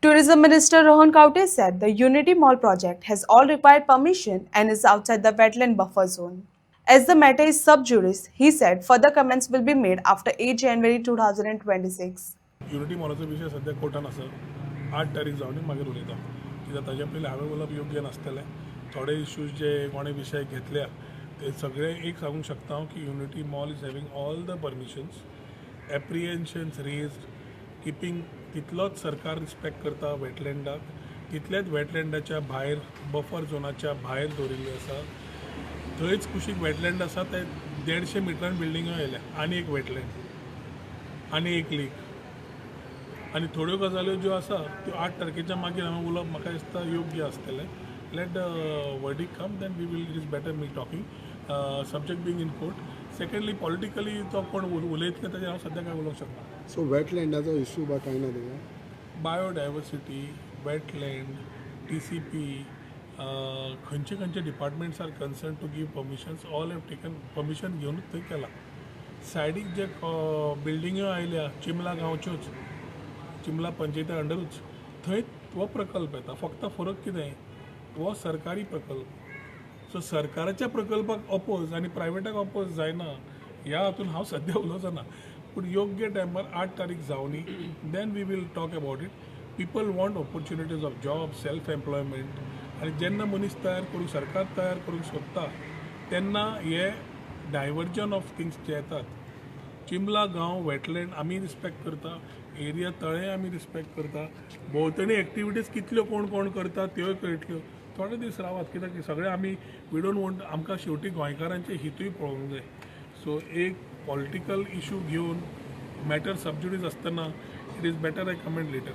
Tourism Minister Rohan Kaute said the Unity Mall project has all required permission and is outside the wetland buffer zone. As the matter is sub judice, he said further comments will be made after 8 January 2026. Unity मॉलाचो विशय सध्या कोर्टान आसा 8 तारीख जावन मागीर उलयता कित्याक ताजे पयलीं हांवें उलोवप योग्य नासतलें थोडे इश्यूज जे कोणे विशय घेतल्या ते सगळे एक सांगूंक शकता हांव की Unity Mall is having all the permissions apprehensions raised keeping तितलोच सरकार रिस्पेक्ट करता वेटलँडाक तितलेच वेटलँडाच्या भायर बफर झोनाच्या भायर दवरिल्ली आसा थंयच कुशीक वेटलँड आसा ते 150 मिटरान बिल्डिंगो येयल्या आनी एक वेटलँड आनी एक लीक आनी थोड्यो गजाल्यो ज्यो आसा त्यो 8 तारखेच्या मागीर हांवें उलोवप म्हाका दिसता योग्य आसतलें let the verdict come then we will it is better me talking subject being in court secondly politically तो कोण उलयतले ताजेर हांव सद्या काय उलोवंक शकना सो वेटलँडाचो इश्यू बा कांय ना थिंगा बायोडायवर्सिटी वेटलँड TCP खंयचे खंयचे departments are concern to give permissions all have taken permission घेवनूच थंय केला सायडीक जे बिल्डिंग्यो आयल्या चिमला गांवच्योच चिमला पंचायती अंडरूच थंय हो प्रकल्प येता फक्त फरक कितें हो सरकारी प्रकल्प सो सरकाराच्या प्रकल्पाक अपोज आनी प्रायवेटाक अपोज जायना ह्या हातून हांव सद्या उलोवचो ना पूण योग्य टायमार 8 तारीख जावनी then we will talk about it people want opportunities of job self employment आनी जेन्ना मनीस तयार करूंक सरकार तयार करूंक सोदता तेन्ना हे डायवर्जन ऑफ थिंग्स जे येतात चिमला गांव वेटलँड आमी रिस्पेक्ट करता एरिया तळें आमी रिस्पेक्ट करता भोंवतणी एक्टिविटीज कितल्यो कोण कोण करता त्यो कळटल्यो थोडे दीस रावात कित्याक सगळे आमी वी डोंट वॉन्ट आमकां शेवटी गोंयकारांचे हितूय पळोवंक जाय सो एक पॉलिटिकल इशू घेवन मॅटर सबज्युडीज आसतना it is better I comment letter